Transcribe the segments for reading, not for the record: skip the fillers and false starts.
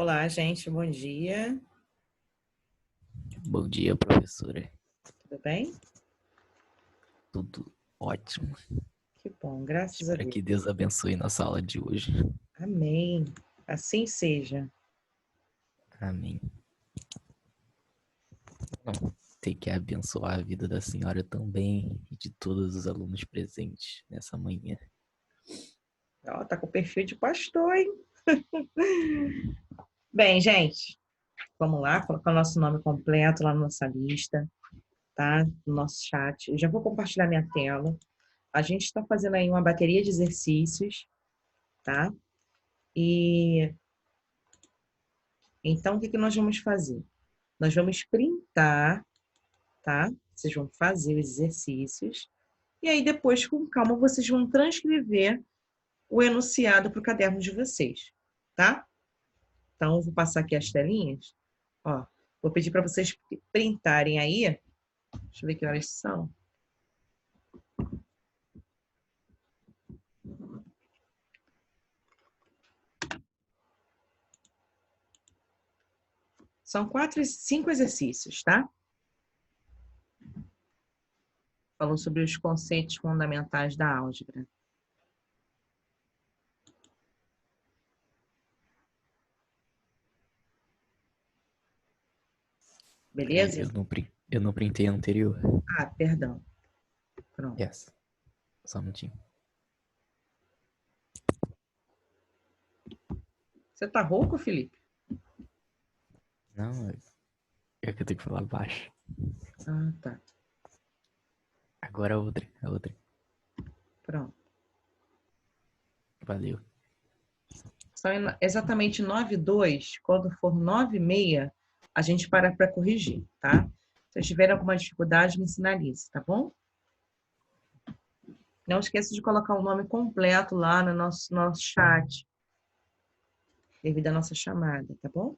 Olá, gente, bom dia. Bom dia, professora. Tudo bem? Tudo ótimo. Que bom, graças a Espero Deus. que Deus abençoe nossa aula de hoje. Amém. Assim seja. Amém. Não, tem que abençoar a vida da senhora também e de todos os alunos presentes nessa manhã. Ó, tá com o perfil de pastor, hein? Bem, gente, vamos lá, colocar o nosso nome completo lá na nossa lista, tá? No nosso chat. Eu já vou compartilhar minha tela. A gente está fazendo aí uma bateria de exercícios, tá? E então, o que nós vamos fazer? Nós vamos printar, tá? Vocês vão fazer os exercícios. E aí, depois, com calma, vocês vão transcrever o enunciado para o caderno de vocês, tá? Então, eu vou passar aqui as telinhas. Ó, vou pedir para vocês printarem aí. Deixa eu ver que horas são. São 5 exercícios, tá? Falou sobre os conceitos fundamentais da álgebra. Beleza? Eu não printei a anterior. Ah, perdão. Pronto. Yes. Só um minutinho. Você tá rouco, Felipe? Não, é que eu tenho que falar baixo. Ah, tá. Agora a outra. Pronto. Valeu. São exatamente 9:02. Quando for 9:30, a gente para corrigir, tá? Se vocês tiverem alguma dificuldade, me sinalize, tá bom? Não esqueça de colocar o nome completo lá no nosso chat, devido à nossa chamada, tá bom?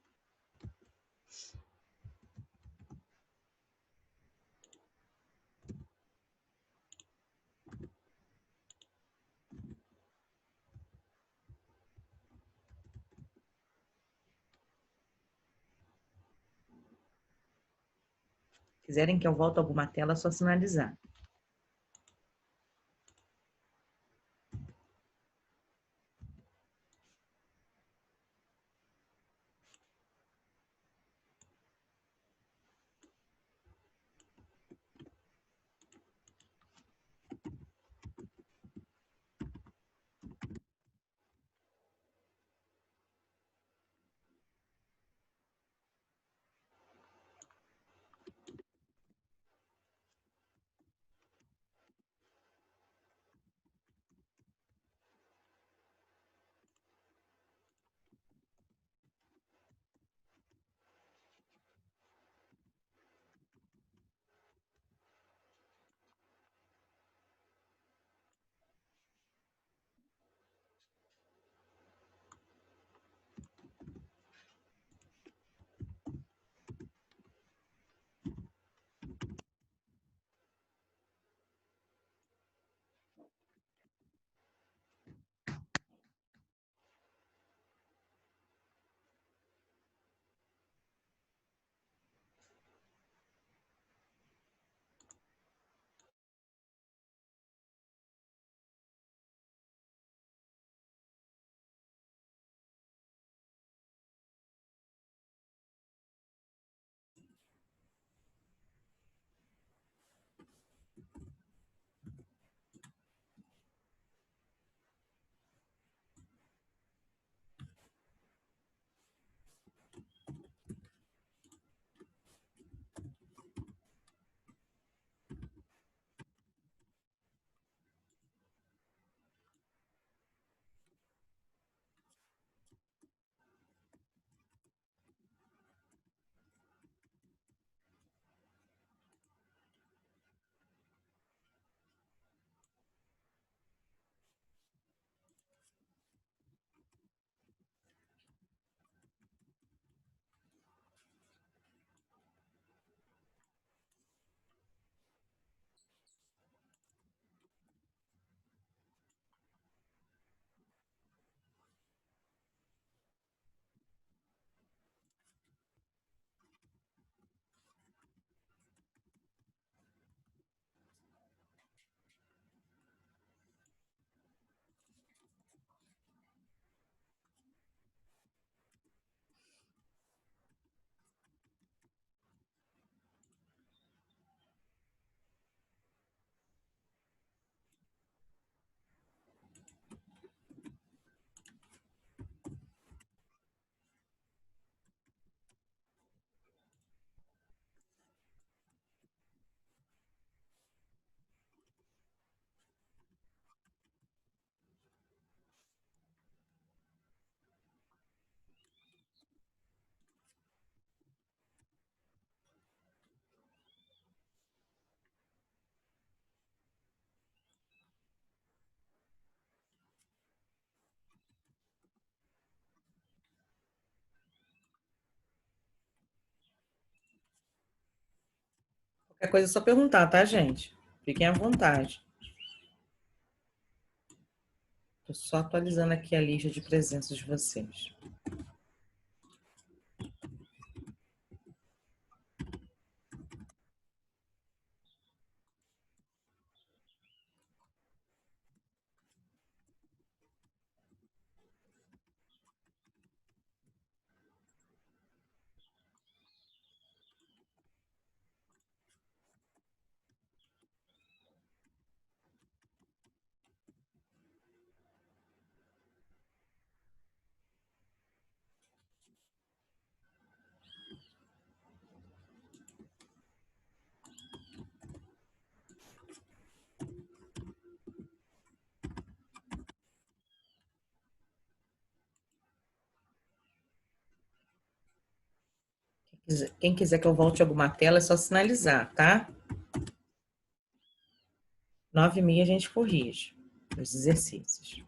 Se quiserem que eu volte alguma tela, é só sinalizar. É coisa só perguntar, tá, gente? Fiquem à vontade. Tô só atualizando aqui a lista de presenças de vocês. Quem quiser que eu volte alguma tela, é só sinalizar, tá? 9h30 a gente corrige os exercícios.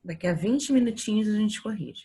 Daqui a 20 minutinhos a gente corrige.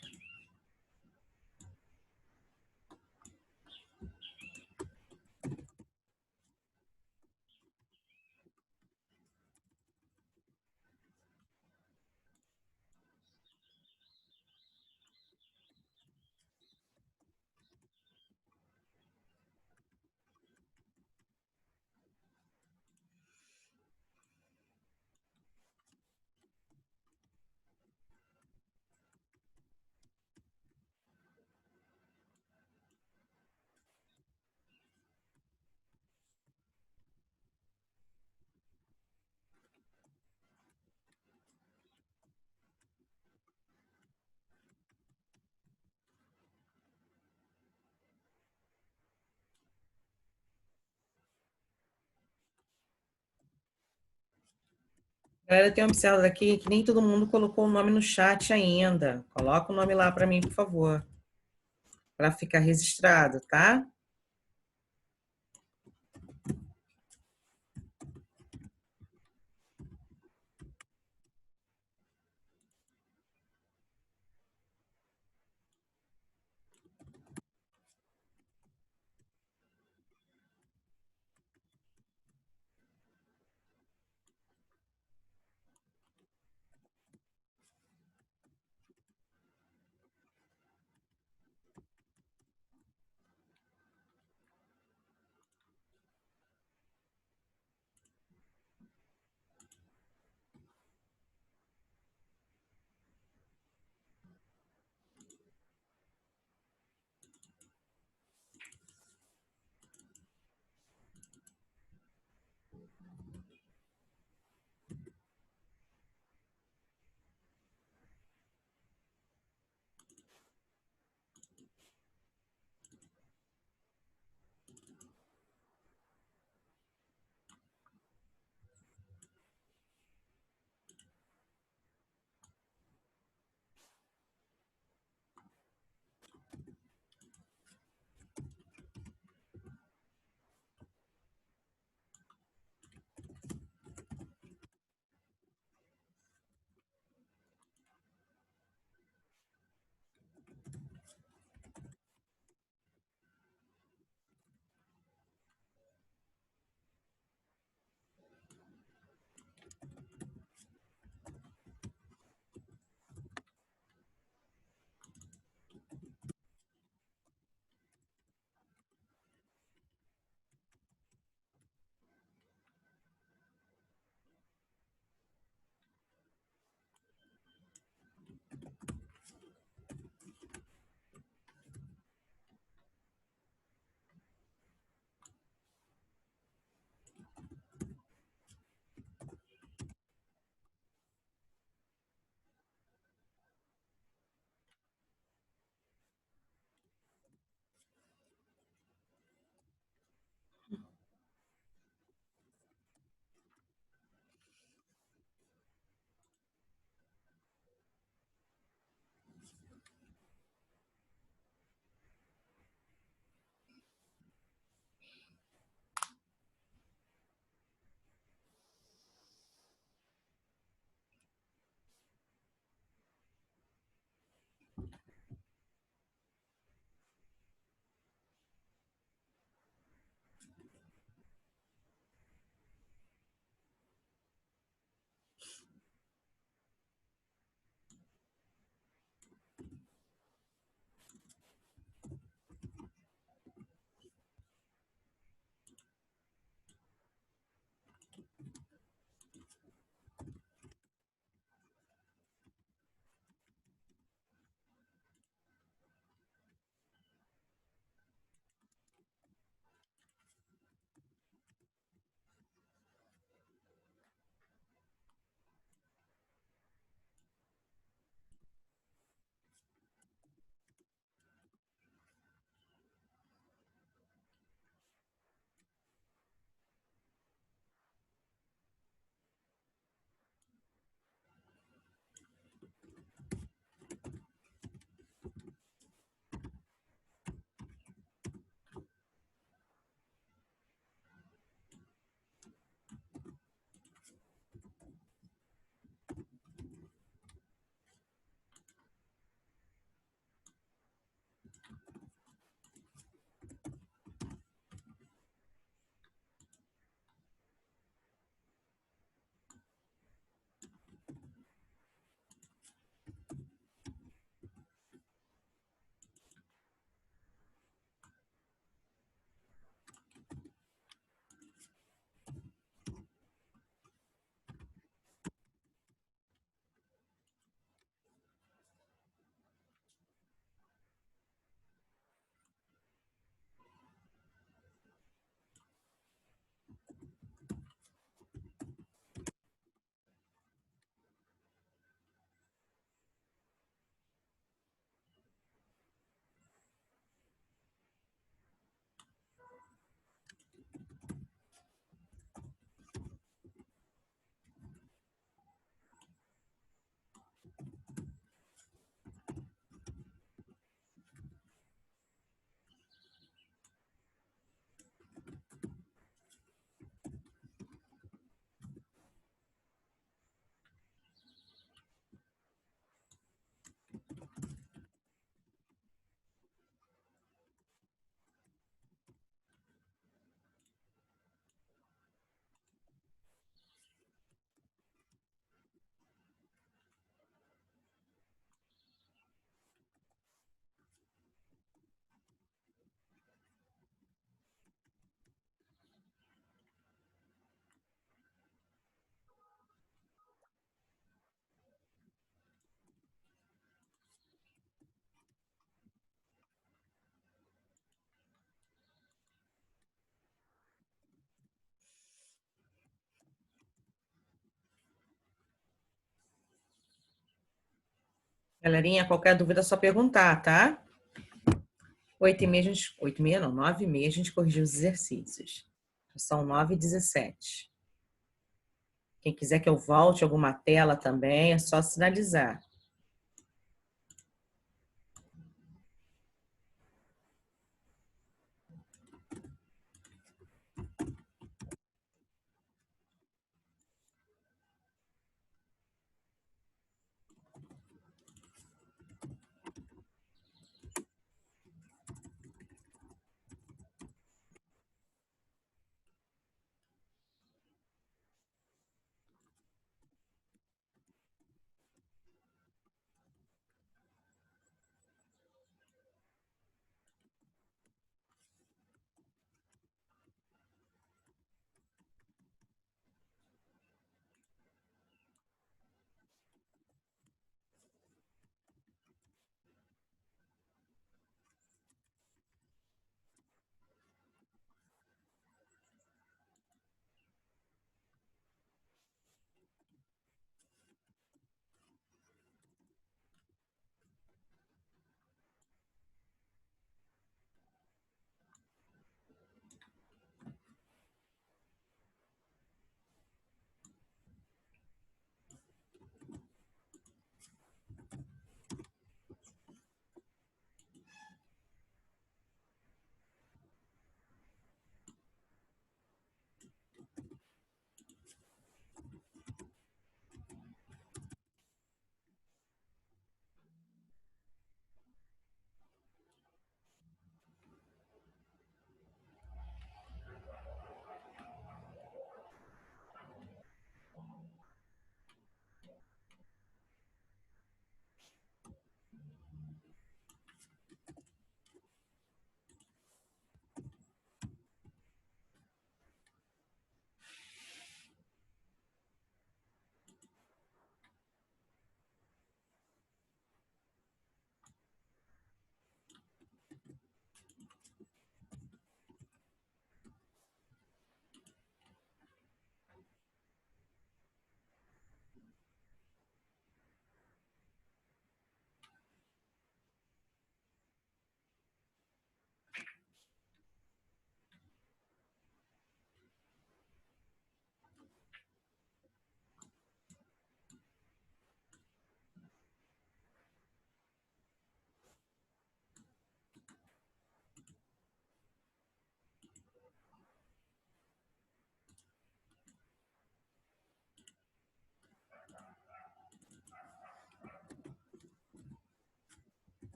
Galera, tem observado aqui que nem todo mundo colocou o nome no chat ainda. Coloca o nome lá para mim, por favor, para ficar registrado, tá? Galerinha, qualquer dúvida é só perguntar, tá? 8h30, 8h30 não, 9h30 a gente corrigiu os exercícios. São 9h17. Quem quiser que eu volte alguma tela também, é só sinalizar.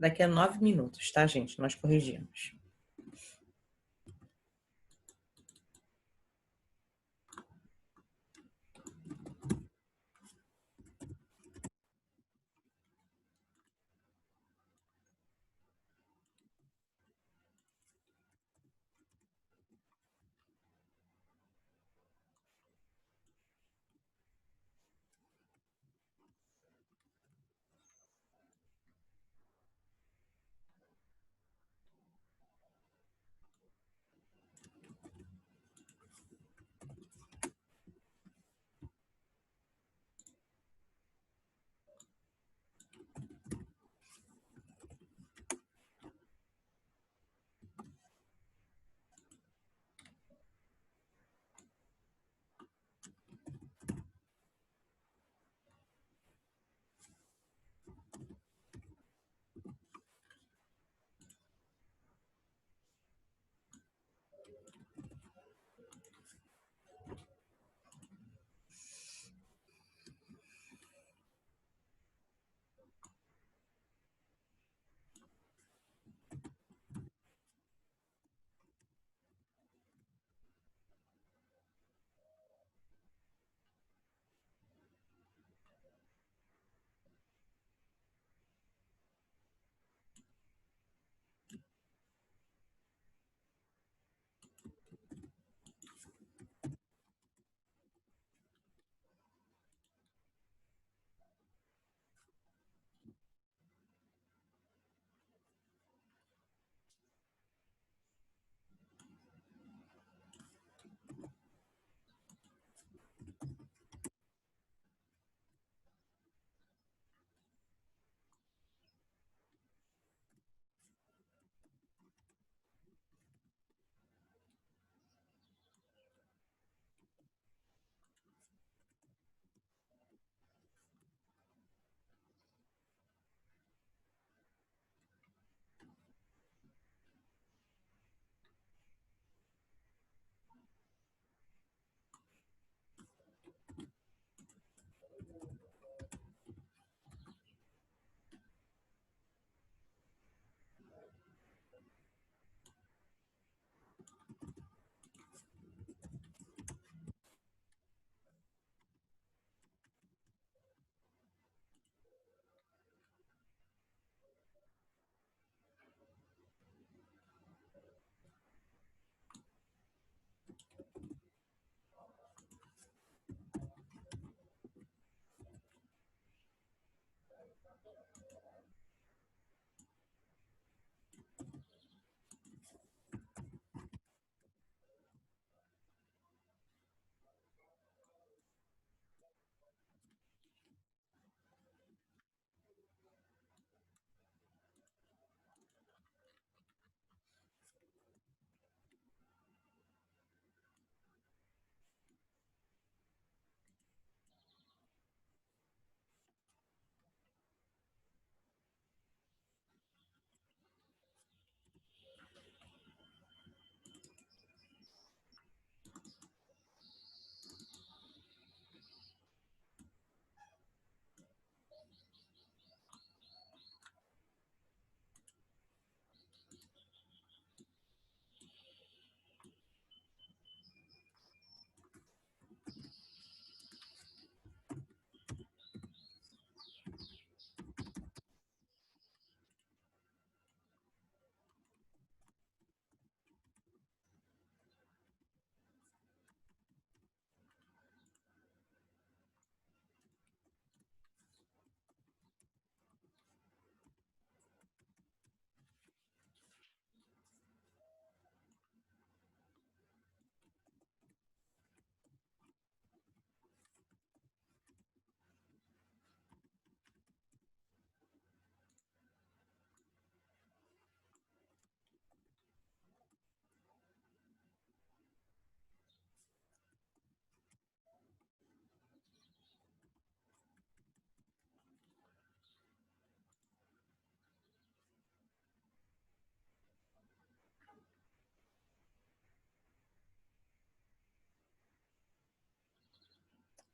Daqui a 9 minutos, tá, gente? Nós corrigimos.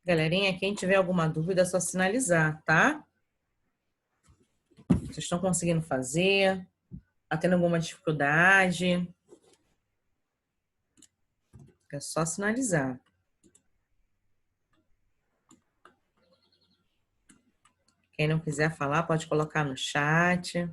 Galerinha, quem tiver alguma dúvida é só sinalizar, tá? Vocês estão conseguindo fazer? Tá tendo alguma dificuldade? É só sinalizar. Quem não quiser falar, pode colocar no chat.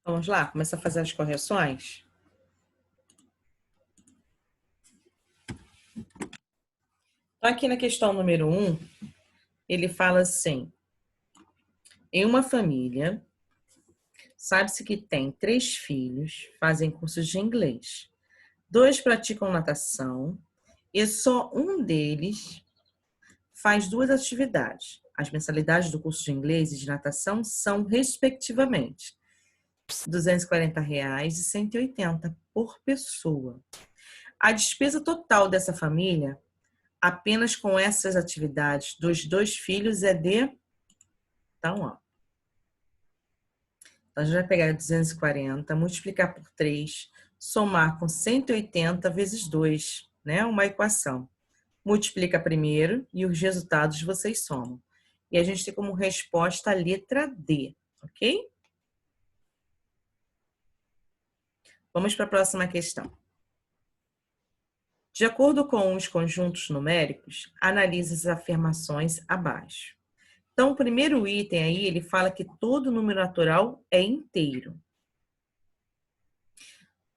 Vamos lá, começar a fazer as correções? Então, aqui na questão número 1, ele fala assim: em uma família, sabe-se que tem 3 filhos, fazem cursos de inglês. 2 praticam natação e só um deles faz 2 atividades. As mensalidades do curso de inglês e de natação são, respectivamente, R$ 240 e 180 por pessoa. A despesa total dessa família, apenas com essas atividades dos 2 filhos, é de... Então, ó. Então, a gente vai pegar 240, multiplicar por 3, somar com 180 vezes 2, né? Uma equação. Multiplica primeiro e os resultados vocês somam. E a gente tem como resposta a letra D, ok? Vamos para a próxima questão. De acordo com os conjuntos numéricos, analise as afirmações abaixo. Então, o primeiro item aí, ele fala que todo número natural é inteiro.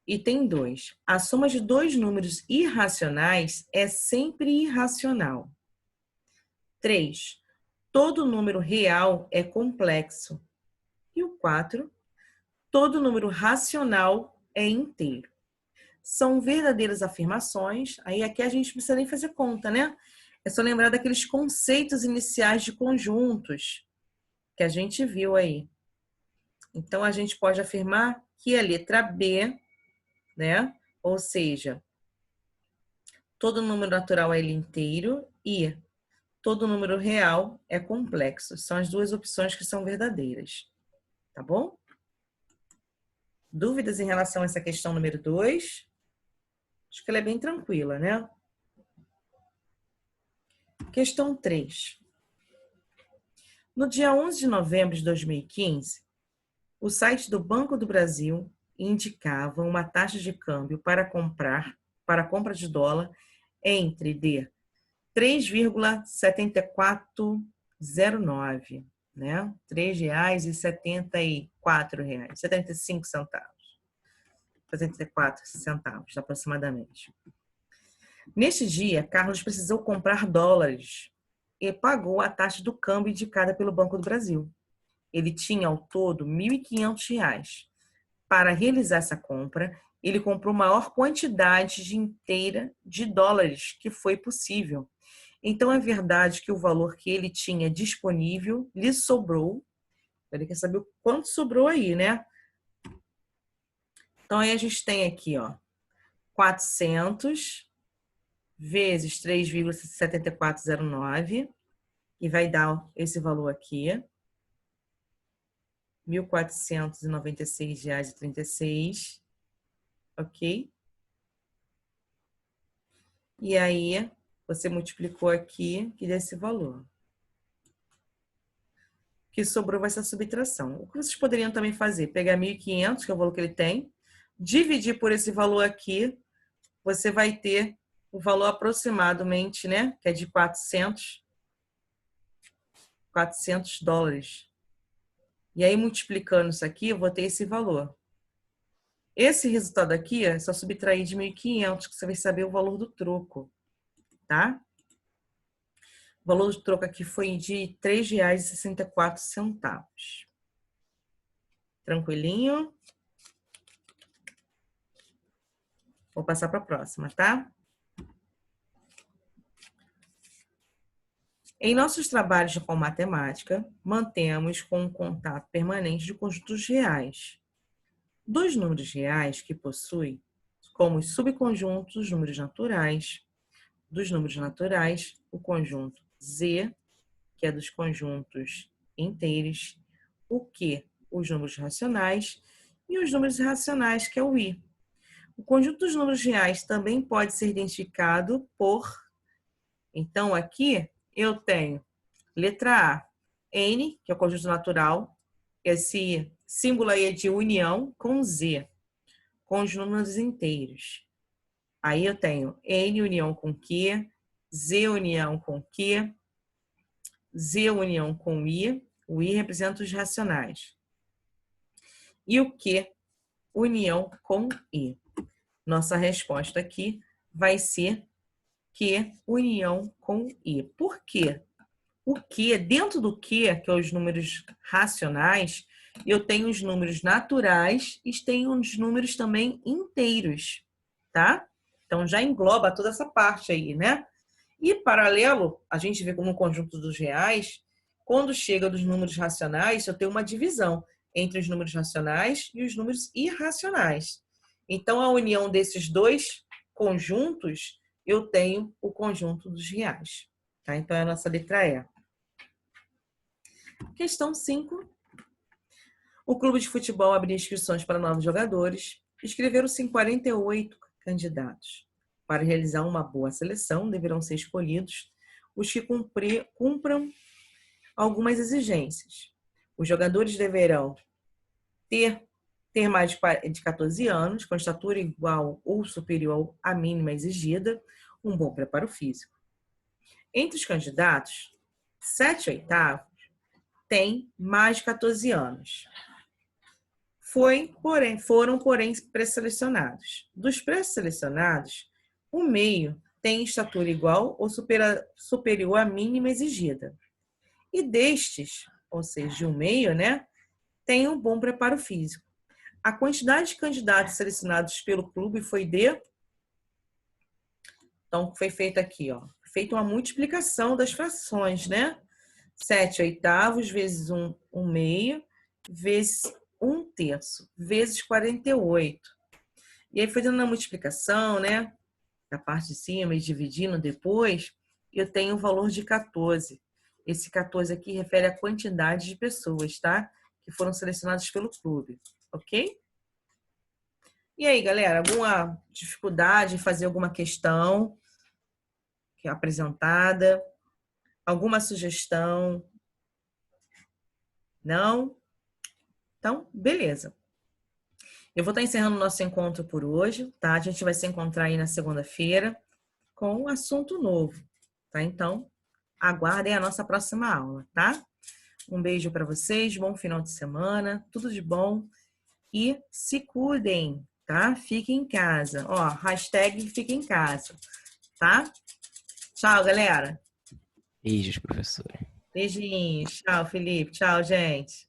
Item 2. A soma de 2 números irracionais é sempre irracional. 3. Todo número real é complexo. E o 4. Todo número racional é inteiro. São verdadeiras afirmações. Aí aqui a gente não precisa nem fazer conta, né? É só lembrar daqueles conceitos iniciais de conjuntos que a gente viu aí. Então, a gente pode afirmar que a letra B, né? Ou seja, todo número natural é ele inteiro e todo número real é complexo. São as 2 opções que são verdadeiras. Tá bom? Dúvidas em relação a essa questão número 2? Acho que ela é bem tranquila, né? Questão 3. No dia 11 de novembro de 2015, o site do Banco do Brasil indicava uma taxa de câmbio para a compra de dólar entre de 3,7409, né? R$ 3,74, 75 centavos. 74 centavos aproximadamente. Neste dia, Carlos precisou comprar dólares e pagou a taxa do câmbio indicada pelo Banco do Brasil. Ele tinha ao todo R$ 1.500. Para realizar essa compra, ele comprou maior quantidade inteira de dólares que foi possível. Então, é verdade que o valor que ele tinha disponível lhe sobrou. Ele quer saber o quanto sobrou aí, né? Então, aí a gente tem aqui, ó, 400 vezes 3,7409, e vai dar esse valor aqui, R$ 1.496,36. ok? E aí, você multiplicou aqui e desse valor. O que sobrou vai ser a subtração. O que vocês poderiam também fazer? Pegar 1.500, que é o valor que ele tem, dividir por esse valor aqui, você vai ter o valor aproximadamente, né? Que é de 400 dólares. E aí, multiplicando isso aqui, eu vou ter esse valor. Esse resultado aqui é só subtrair de 1.500, que você vai saber o valor do troco, tá? O valor do troco aqui foi de R$ 3,64. Tranquilinho? Vou passar para a próxima, tá? Em nossos trabalhos com matemática, mantemos com um contato permanente de conjuntos reais. Dos números reais que possui, como os subconjuntos dos números naturais, dos números naturais, o conjunto Z, que é dos conjuntos inteiros, o Q, os números racionais, e os números irracionais, que é o I. O conjunto dos números reais também pode ser identificado por... Então, aqui eu tenho letra A, N, que é o conjunto natural. Esse símbolo aí é de união com Z, com os números inteiros. Aí eu tenho N união com Q, Z união com Q, Z união com I. O I representa os racionais. E o Q, união com I. Nossa resposta aqui vai ser Q, união com I. Por quê? O Q, dentro do Q, que é os números racionais, eu tenho os números naturais e tenho os números também inteiros, tá? Então, já engloba toda essa parte aí, né? E, paralelo, a gente vê como um conjunto dos reais, quando chega dos números racionais, eu tenho uma divisão entre os números racionais e os números irracionais. Então, a união desses dois conjuntos, eu tenho o conjunto dos reais. Tá? Então, é a nossa letra E. Questão 5. O clube de futebol abriu inscrições para novos jogadores. Inscreveram-se em 48 candidatos. Para realizar uma boa seleção, deverão ser escolhidos os que cumpram algumas exigências. Os jogadores deverão ter mais de 14 anos, com estatura igual ou superior à mínima exigida, um bom preparo físico. Entre os candidatos, 7/8 têm mais de 14 anos. Foram, porém, pré-selecionados. Dos pré-selecionados, o meio tem estatura igual ou superior à mínima exigida. E destes, ou seja, de um meio, né, tem um bom preparo físico. A quantidade de candidatos selecionados pelo clube foi de... Então, foi feita aqui, ó. Feita uma multiplicação das frações, né? 7/8 vezes 1/2 vezes 1/3 vezes 48. E aí foi dando a multiplicação, né? Da parte de cima e dividindo depois, eu tenho o valor de 14. Esse 14 aqui refere à quantidade de pessoas, tá? Que foram selecionadas pelo clube, ok? E aí, galera, alguma dificuldade em fazer alguma questão que é apresentada? Alguma sugestão? Não? Então, beleza. Eu vou estar encerrando o nosso encontro por hoje, tá? A gente vai se encontrar aí na segunda-feira com um assunto novo, tá? Então, aguardem a nossa próxima aula, tá? Um beijo para vocês, bom final de semana, tudo de bom e se cuidem, tá? Fiquem em casa. Ó, hashtag fiquem em casa, tá? Tchau, galera. Beijos, professor. Beijinhos. Tchau, Felipe. Tchau, gente.